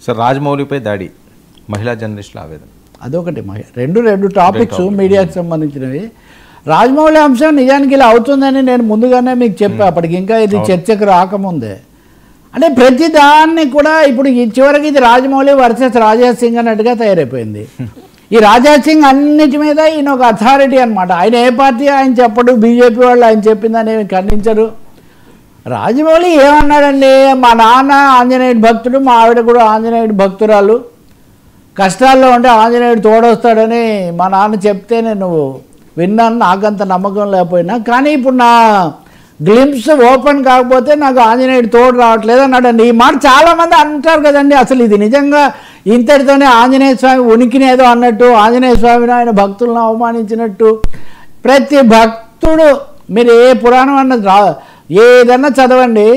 Sir రాజమౌళిపై దాడి మహిళా జర్నలిస్టుల ఆవేదన అదొకటి రెండు టాపిక్స్ మీడియాకి సంబంధించినవి. రాజమౌళి అంశం నిజానికి ఇలా అవుతుందని నేను ముందుగానే మీకు చెప్పా, అప్పటికి ఇంకా ఇది చర్చకు రాకముందే. అంటే ప్రతి దాన్ని కూడా ఇప్పుడు చివరికి ఇది రాజమౌళి వర్సెస్ రాజా సింగ్ అన్నట్టుగా తయారైపోయింది. ఈ రాజా సింగ్ అన్నిటి మీద ఈయన ఒక అథారిటీ అనమాట. ఆయన ఏ పార్టీ ఆయన చెప్పడు, బీజేపీ వాళ్ళు ఆయన చెప్పిందని ఖండించరు. రాజమౌళి ఏమన్నాడండి, మా నాన్న ఆంజనేయుడు భక్తుడు, మా ఆవిడ కూడా ఆంజనేయుడు భక్తురాలు, కష్టాల్లో ఉంటే ఆంజనేయుడు తోడొస్తాడని మా నాన్న చెప్తే నేను విన్నాను, నాకంత నమ్మకం లేకపోయినా. కానీ ఇప్పుడు నా గ్లింప్స్ ఓపెన్ కాకపోతే నాకు ఆంజనేయుడు తోడు రావట్లేదు అన్నాడండి. ఈ మాట చాలామంది అంటారు కదండి. అసలు ఇది నిజంగా ఇంతటితోనే ఆంజనేయ స్వామి ఉనికిని ఏదో అన్నట్టు, ఆంజనేయ స్వామిని ఆయన భక్తులను అవమానించినట్టు. ప్రతి భక్తుడు మీరు ఏ పురాణం అన్నది ఏదన్నా చదవండి,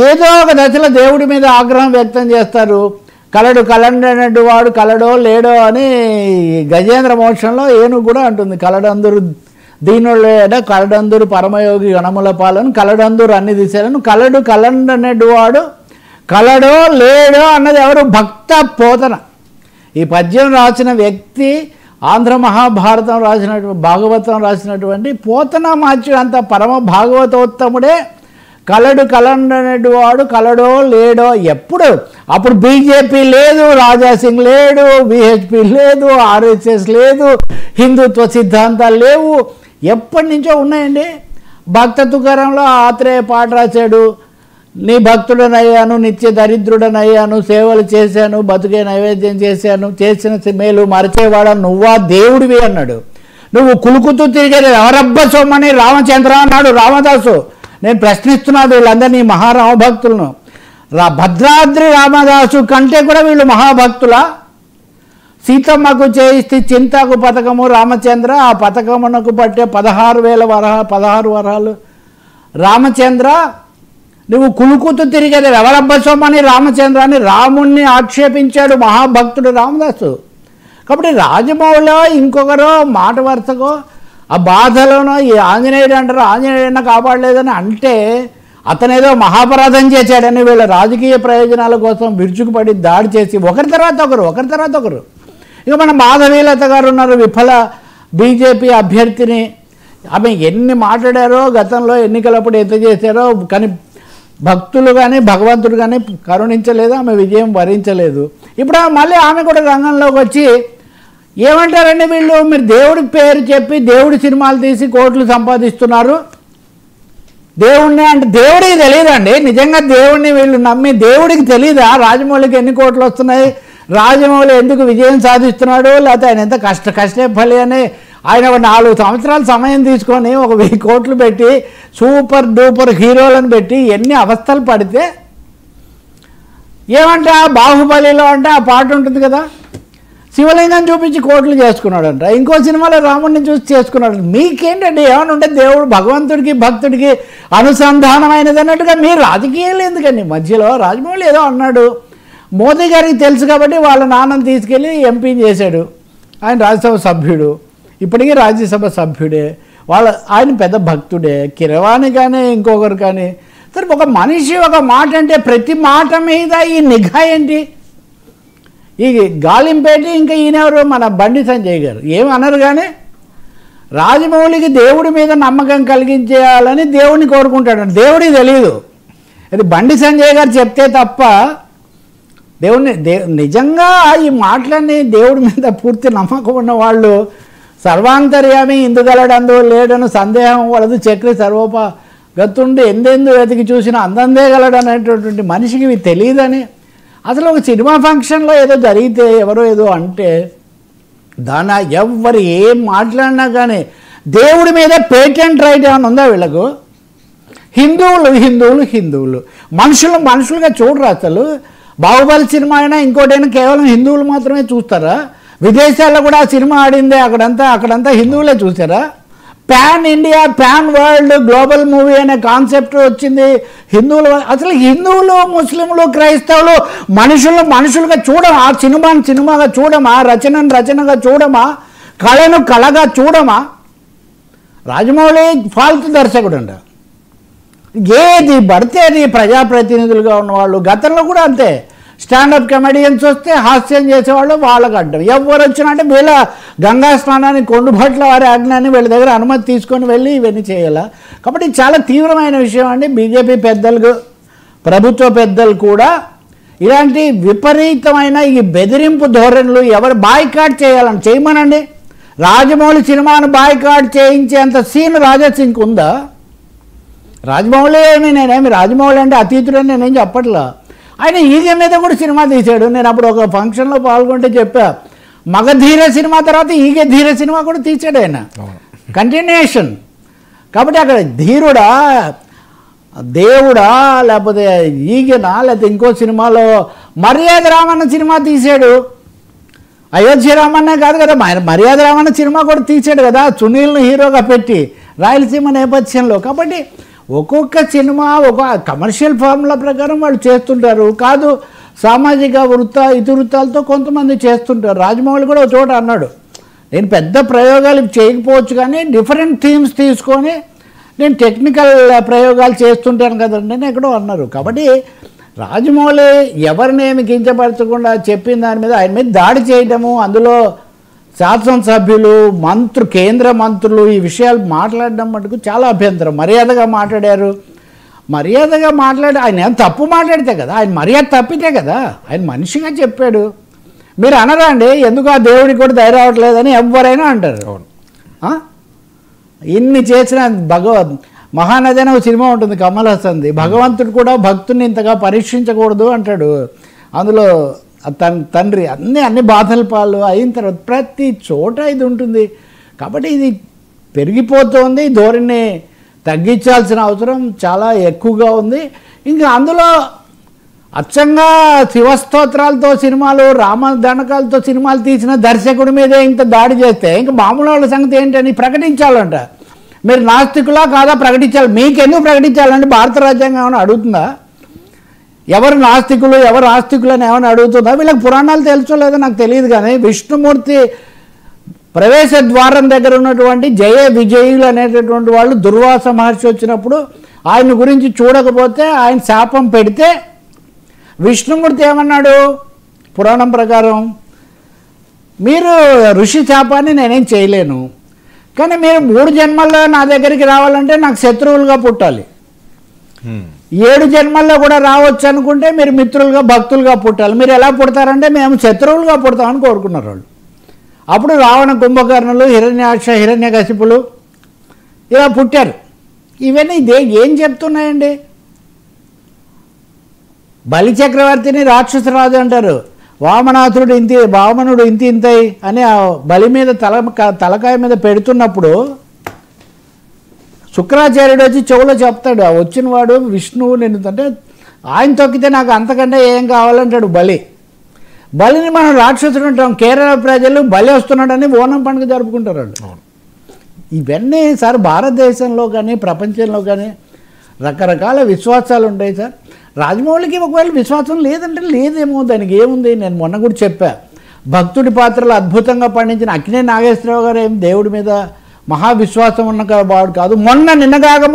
ఏదో ఒక దశలో దేవుడి మీద ఆగ్రహం వ్యక్తం చేస్తారు. కలండనట్టు వాడు కలడో లేడో అని గజేంద్ర మోక్షంలో ఏనుగు కూడా అంటుంది. కలడందరు దీనులేడ కలడందరు పరమయోగి గణముల పాలను కలడందరు అన్ని దిశలను కలండనట్టు వాడు కలడో లేడో అన్నది ఎవరు? భక్త పోతన. ఈ పద్యం రాసిన వ్యక్తి ఆంధ్ర మహాభారతం రాసినటువంటి భాగవతం రాసినటువంటి పోతన మార్చి అంత పరమ భాగవతోత్తముడే కలండనట్టు వాడు కలడో లేడో. ఎప్పుడు అప్పుడు బీజేపీ లేదు, రాజా సింగ్ లేడు, బీహెచ్పీ లేదు, ఆర్ఎస్ఎస్ లేదు, హిందుత్వ సిద్ధాంతాలు లేవు, ఎప్పటి నుంచో ఉన్నాయండి. భక్త తుకారంలో ఆత్రేయ పాట రాశాడు, నీ భక్తుడనయ్యాను, నిత్య దరిద్రుడనయ్యాను, సేవలు చేశాను, బతుకే నైవేద్యం చేశాను, చేసిన మేలు మరచేవాడా నువ్వా దేవుడివి అన్నాడు. నువ్వు కులుకుతూ తిరిగేది ఎవరబ్బ సొమ్మని రామచంద్ర అన్నాడు రామదాసు. నేను ప్రశ్నిస్తున్నాను వీళ్ళందరినీ మహారామభక్తులను. భద్రాద్రి రామదాసు కంటే కూడా వీళ్ళు మహాభక్తులా? సీతమ్మకు చేయిస్తే చింతకు పథకము రామచంద్ర, ఆ పథకమునకు పట్టే 16 వరహాలు రామచంద్ర. నువ్వు కులుకుతూ తిరిగేది ఎవరబ్బ సొమ్మని రామచంద్ర అని రాముణ్ణి ఆక్షేపించాడు మహాభక్తుడు రామదాసు. కాబట్టి రాజమౌళిలో ఇంకొకరో మాట వరుసకో ఆ బాధలోనో ఈ ఆంజనేయుడు అంటారు ఆంజనేయుడన్నా కాపాడలేదని అంటే అతనేదో మహాపరాధం చేశాడని వీళ్ళ రాజకీయ ప్రయోజనాల కోసం విరుచుకుపడి దాడి చేసి ఒకరి తర్వాత ఒకరు. ఇక మన మాధవీలత గారు ఉన్నారు, విఫల బీజేపీ అభ్యర్థిని. ఆమె ఎన్ని మాట్లాడారో గతంలో ఎన్నికలప్పుడు ఎంత చేశారో, కానీ భక్తులు కానీ భగవంతుడు కానీ కరుణించలేదు, ఆమె విజయం వరించలేదు. ఇప్పుడు మళ్ళీ ఆమె కూడా రంగంలోకి వచ్చి ఏమంటారండి వీళ్ళు, మీరు దేవుడి పేరు చెప్పి దేవుడి సినిమాలు తీసి కోట్లు సంపాదిస్తున్నారు, దేవుడిని అంటే దేవుడికి తెలియదండి. నిజంగా దేవుడిని వీళ్ళు నమ్మి దేవుడికి తెలీదా రాజమౌళికి ఎన్ని కోట్లు వస్తున్నాయి, రాజమౌళి ఎందుకు విజయం సాధిస్తున్నాడు, లేకపోతే ఆయన ఎంత కష్టే ఫలి అని ఆయన 4 సంవత్సరాల సమయం తీసుకొని 1000 కోట్లు పెట్టి సూపర్ డూపర్ హీరోలను పెట్టి ఎన్ని అవస్థలు పడితే ఏమంటే బాహుబలిలో అంటే ఆ పాట ఉంటుంది కదా, శివలింగం చూపించి కోట్లు చేసుకున్నాడంట, ఇంకో సినిమాలో రాముడిని చూసి చేసుకున్నాడు. మీకేంటండి ఏమైనా ఉంటే దేవుడు భగవంతుడికి భక్తుడికి అనుసంధానమైనది అన్నట్టుగా మీరు రాజకీయాలు ఎందుకండి మధ్యలో? రాజమౌళి ఏదో అన్నాడు, మోదీ గారికి తెలుసు కాబట్టి వాళ్ళ నాన్నని తీసుకెళ్ళి ఎంపీని చేశాడు. ఆయన రాజ్యసభ సభ్యుడు, ఇప్పటికీ రాజ్యసభ సభ్యుడే, ఆయన పెద్ద భక్తుడే. కిరవాణి కానీ ఇంకొకరు కానీ సరే, ఒక మనిషి ఒక మాట అంటే ప్రతి మాట మీద ఈ నిఘా ఏంటి? ఈ గాలింపేటి ఇంకా ఈయనెవరు మన బండి సంజయ్ గారు ఏమన్నారు, కానీ రాజమౌళికి దేవుడి మీద నమ్మకం కలిగించేయాలని దేవుడిని కోరుకుంటాడు. దేవుడికి తెలియదు, అది బండి సంజయ్ గారు చెప్తే తప్ప దేవుడిని నిజంగా ఈ మాటలన్నీ దేవుడి మీద పూర్తి నమ్మకం ఉన్న వాళ్ళు సర్వాంతర్యామి ఇందుగలడందు లేడను సందేహం వలదు చక్రి సర్వోప గతుండి ఎందెందు వెతికి చూసిన అందందే గలడు అనేటటువంటి మనిషికి ఇవి తెలియదని. అసలు ఒక సినిమా ఫంక్షన్లో ఏదో జరిగితే ఎవరో ఏదో అంటే దాని ఎవరు ఏం మాట్లాడినా కానీ దేవుడి మీద పేటెంట్ రైట్ ఏమైనా ఉందా వీళ్ళకు? హిందువులు మనుషులుగా చూడరు. అసలు బాహుబలి సినిమా అయినా ఇంకోటైనా కేవలం హిందువులు మాత్రమే చూస్తారా? విదేశాల్లో కూడా ఆ సినిమా ఆడిందే అక్కడంతా హిందువులే చూసారా? Pan India pan world global movie అనే కాన్సెప్ట్ వచ్చింది హిందువులు. అసలు హిందువులు ముస్లింలు క్రైస్తవులు మనుషులుగా చూడమా? సినిమాగా చూడమా? రచనగా చూడమా? కళగా చూడమా? రాజమౌళి ఫాల్తు దర్శకుడు అంట. ఏది పడితే అది ప్రజాప్రతినిధులుగా ఉన్నవాళ్ళు గతంలో కూడా అంతే స్టాండప్ కమెడియన్స్ వస్తే హాస్యం చేసేవాళ్ళు వాళ్ళకి అడ్డం. ఎవరు వచ్చినా అంటే వీళ్ళ గంగా స్నానాన్ని కొండుభట్ల వారి ఆజ్ఞాన్ని వీళ్ళ దగ్గర అనుమతి తీసుకొని వెళ్ళి ఇవన్నీ చేయాలా. కాబట్టి చాలా తీవ్రమైన విషయం అండి. బీజేపీ పెద్దలు, ప్రభుత్వ పెద్దలు కూడా ఇలాంటి విపరీతమైన ఈ బెదిరింపు ధోరణులు ఎవరు బాయ్కాట్ చేయాలని చేయమనండి. రాజమౌళి సినిమాను బాయ్కాట్ చేయించేంత సీన్ రాజాసింగ్కి ఉందా? రాజమౌళి నేనేమి రాజమౌళి అంటే అతీతుడని నేనేం చెప్పట్లా. ఆయన ఈగ మీద కూడా సినిమా తీశాడు. నేను అప్పుడు ఒక ఫంక్షన్లో పాల్గొంటే చెప్పా, మగధీర సినిమా తర్వాత ఈగ ధీర సినిమా కూడా తీశాడు ఆయన, కంటిన్యూషన్. కాబట్టి అక్కడ ధీరుడా, దేవుడా, లేకపోతే ఈగనా, లేకపోతే ఇంకో సినిమాలో మర్యాద రామన్న సినిమా తీశాడు. అయోధ్య రామన్నే కాదు కదా, మర్యాద రామన్న సినిమా కూడా తీశాడు కదా, సునీల్ను హీరోగా పెట్టి రాయలసీమ నేపథ్యంలో. కాబట్టి ఒక్కొక్క సినిమా ఒక కమర్షియల్ ఫార్ములా ప్రకారం వాళ్ళు చేస్తుంటారు. కాదు సామాజిక ఇతివృత్తాలతో కొంతమంది చేస్తుంటారు. రాజమౌళి కూడా ఒక చోట అన్నాడు, నేను పెద్ద ప్రయోగాలు చేయకపోవచ్చు కానీ డిఫరెంట్ థీమ్స్ తీసుకొని నేను టెక్నికల్ ప్రయోగాలు చేస్తుంటాను కదండి అని ఎక్కడో అన్నారు. కాబట్టి రాజమౌళి ఎవరినేమి కించపరచకుండా చెప్పిన దాని మీద ఆయన మీద దాడి చేయడము, అందులో శాసనసభ్యులు, కేంద్ర మంత్రులు ఈ విషయాలు మాట్లాడడం మటుకు చాలా అభ్యంతరం. మర్యాదగా మాట్లాడారు. మర్యాదగా ఆయన ఏం తప్పు మాట్లాడితే కదా, ఆయన మర్యాద తప్పితే కదా, ఆయన మనిషిగా చెప్పాడు. మీరు అనరా అండి, ఎందుకు ఆ దేవుడికి కూడా ధైర్యం రావట్లేదని ఎవరైనా అంటారు. ఇన్ని చేసిన మహానది అనే ఒక సినిమా ఉంటుంది కమల్ హాసన్ది, భగవంతుడు కూడా భక్తుని ఇంతగా పరీక్షించకూడదు అంటాడు. అందులో తండ్రి అన్ని బాధల పాలు అయిన తర్వాత ప్రతి చోట ఇది ఉంటుంది. కాబట్టి ఇది పెరిగిపోతుంది, ధోరణి తగ్గించాల్సిన అవసరం చాలా ఎక్కువగా ఉంది. ఇంకా అందులో అచ్చంగా శివస్తోత్రాలతో సినిమాలు, రామదండకాలతో సినిమాలు తీసిన దర్శకుడి మీదే ఇంత దాడి చేస్తే ఇంకా మామూలు వాళ్ళ సంగతి ఏంటని ప్రకటించాలంట. మీరు నాస్తికులా కాదా ప్రకటించాలి. మీకెందుకు ప్రకటించాలంటే భారత రాజ్యాంగం ఏమైనా అడుగుతుందా? ఎవరు నాస్తికులు ఎవరు ఆస్తికులు అని ఏమైనా అడుగుతుందా? వీళ్ళకి పురాణాలు తెలుసో లేదో నాకు తెలియదు. కానీ విష్ణుమూర్తి ప్రవేశ ద్వారం దగ్గర ఉన్నటువంటి జయ విజయులు అనేటటువంటి వాళ్ళు దుర్వాస మహర్షి వచ్చినప్పుడు ఆయన గురించి చూడకపోతే ఆయన శాపం పెడితే విష్ణుమూర్తి ఏమన్నాడు? పురాణం ప్రకారం మీరు ఋషి శాపాన్ని నేనేం చేయలేను, కానీ మీరు 3 జన్మల్లో నా దగ్గరికి రావాలంటే నాకు శత్రువులుగా పుట్టాలి, 7 జన్మల్లో కూడా రావచ్చు అనుకుంటే మీరు మిత్రులుగా భక్తులుగా పుట్టాలి. మీరు ఎలా పుడతారంటే మేము శత్రువులుగా పుడతామని కోరుకున్నారు వాళ్ళు. అప్పుడు రావణ కుంభకర్ణులు, హిరణ్యాక్ష హిరణ్యకశిపులు ఇలా పుట్టారు. ఇవన్నీ ఏం చెప్తున్నాయండి? బలిచక్రవర్తిని రాక్షసరాజు అంటారు. వామనాథుడు వామనుడు ఇంతై అని ఆ బలి మీద తలకాయ మీద పెడుతున్నప్పుడు శుక్రాచార్యుడు వచ్చి చెవులో చెప్తాడు, ఆ వచ్చిన వాడు విష్ణువు అంటే ఆయన తొక్కితే నాకు అంతకంటే ఏం కావాలంటాడు బలిని మనం రాక్షసుడు అంటాం. కేరళ ప్రజలు బలి వస్తున్నాడని ఓనం పండుగ జరుపుకుంటారు వాళ్ళు. ఇవన్నీ సార్ భారతదేశంలో కానీ ప్రపంచంలో కానీ రకరకాల విశ్వాసాలు ఉంటాయి సార్. రాజమౌళికి ఒకవేళ విశ్వాసం లేదంటే లేదేమో, దానికి ఏముంది. నేను మొన్న కూడా చెప్పా, భక్తుడి పాత్రలు అద్భుతంగా పండించిన అక్కినే నాగేశ్వరరావు గారు ఏం దేవుడి మీద మహావిశ్వాసం ఉన్న వాడు కాదు. నిన్నగాక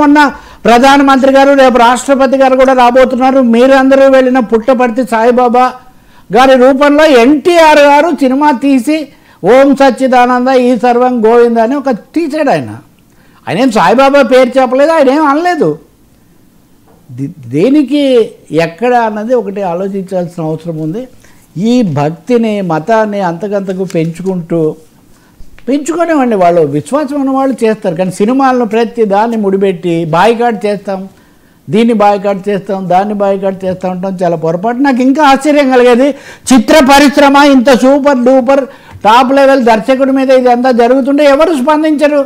ప్రధానమంత్రి గారు, రేపు రాష్ట్రపతి గారు కూడా రాబోతున్నారు. మీరందరూ వెళ్ళిన పుట్టపర్తి సాయిబాబా గారి రూపంలో ఎన్టీఆర్ గారు సినిమా తీసి ఓం సచ్చిదానంద ఈ సర్వం గోవింద అని ఒక తీసాడు. ఆయన ఏం సాయిబాబా పేరు చెప్పలేదు, ఆయన ఏం అనలేదు. దేనికి ఎక్కడ అన్నది ఒకటి ఆలోచించాల్సిన అవసరం ఉంది. ఈ భక్తిని మతాన్ని అంతకంతకు పెంచుకునేవాడిని వాళ్ళు విశ్వాసం ఉన్న వాళ్ళు చేస్తారు. కానీ సినిమాలను ప్రతి దాన్ని ముడిపెట్టి బాయ్కాట్ చేస్తాం, దీన్ని బాయ్కాట్ చేస్తాం, దాన్ని బాయ్కాట్ చేస్తూ ఉంటాం, చాలా పొరపాటు. నాకు ఇంకా ఆశ్చర్యం కలిగేది, చిత్ర పరిశ్రమ ఇంత సూపర్ డూపర్ టాప్ లెవెల్ దర్శకుడి మీద ఇదంతా జరుగుతుంటే ఎవరు స్పందించరు,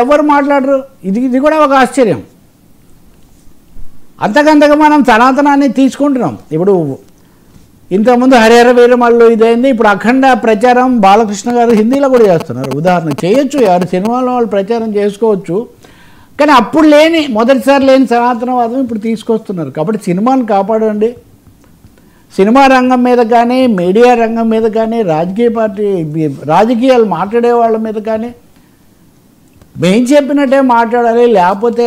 ఎవరు మాట్లాడరు. ఇది కూడా ఒక ఆశ్చర్యం. అంతకంతగా మనం సనాతనాన్ని తీసుకుంటున్నాం. ఇప్పుడు ఇంతకుముందు హరిహర వీరమల్లు ఇదైంది, ఇప్పుడు అఖండ ప్రచారం బాలకృష్ణ గారు హిందీలో కూడా చేస్తున్నారు. ఉదాహరణ చేయొచ్చు, ఎవరి సినిమాలో వాళ్ళు ప్రచారం చేసుకోవచ్చు. కానీ అప్పుడు మొదటిసారి లేని సనాతనవాదం ఇప్పుడు తీసుకొస్తున్నారు. కాబట్టి సినిమాను కాపాడండి. సినిమా రంగం మీద కానీ, మీడియా రంగం మీద కానీ, రాజకీయాలు మాట్లాడే వాళ్ళ మీద కానీ మేము చెప్పినట్టే మాట్లాడాలి, లేకపోతే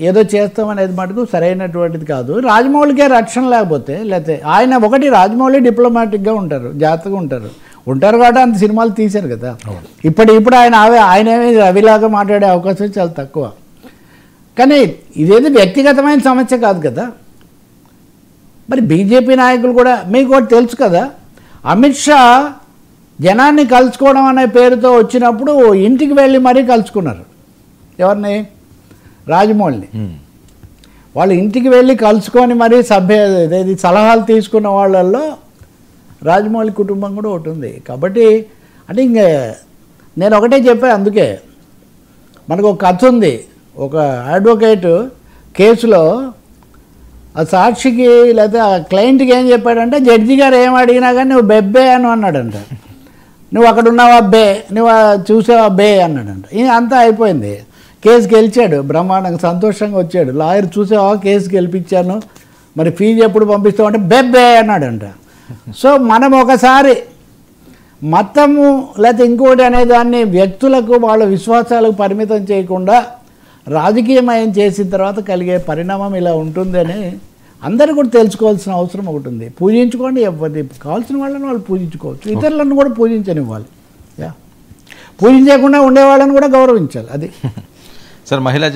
ఏదో చేస్తామనేది మటుకు సరైనటువంటిది కాదు. రాజమౌళికే రక్షణ లేకపోతే ఆయన ఒకటి రాజమౌళి డిప్లొమాటిక్గా ఉంటారు, జాగ్రత్తగా ఉంటారు కాబట్టి అంత సినిమాలు తీశారు కదా. ఇప్పుడు ఆయనేమి రవిలాగా మాట్లాడే అవకాశం చాలా తక్కువ. కానీ ఇదేది వ్యక్తిగతమైన సమస్య కాదు కదా. మరి బీజేపీ నాయకులు కూడా మీకు ఒకటి తెలుసు కదా, అమిత్ షా జనాన్ని కలుసుకోవడం అనే పేరుతో వచ్చినప్పుడు ఇంటికి వెళ్ళి మరీ కలుసుకున్నారు. ఎవరిని? రాజమౌళిని. వాళ్ళు ఇంటికి వెళ్ళి కలుసుకొని మరీ సలహాలు తీసుకున్న వాళ్ళల్లో రాజమౌళి కుటుంబం కూడా ఒకటి ఉంది. కాబట్టి అంటే ఇంక నేను ఒకటే చెప్పాను, అందుకే మనకు ఒక కథ ఉంది. ఒక అడ్వకేటు కేసులో ఆ సాక్షికి లేదా ఆ క్లయింట్కి ఏం చెప్పాడంటే, జడ్జి గారు ఏం అడిగినా కానీ నువ్వు బెబ్బే అని అన్నాడంట. నువ్వు అక్కడ ఉన్నావా బే, నువ్వు చూసావా బే అన్నాడంట. అంతా అయిపోయింది, కేసు గెలిచాడు, బ్రహ్మాండంగా సంతోషంగా వచ్చాడు. లాయర్ చూసావా కేసు గెలిపించాను, మరి ఫీజు ఎప్పుడు పంపిస్తావు అంటే బెబ్బే అన్నాడంట. సో మనం ఒకసారి మతము లేకపోతే ఇంకోటి అనే దాన్ని వ్యక్తులకు వాళ్ళ విశ్వాసాలకు పరిమితం చేయకుండా రాజకీయమయం చేసిన తర్వాత కలిగే పరిణామం ఇలా ఉంటుందని అందరూ కూడా తెలుసుకోవాల్సిన అవసరం ఒకటి ఉంది. పూజించుకోండి, ఎవరి కావాల్సిన వాళ్ళని వాళ్ళు పూజించుకోవచ్చు, ఇతరులను కూడా పూజించనివ్వాలి. పూజించకుండా ఉండేవాళ్ళని కూడా గౌరవించాలి. అది సార్ మహిళా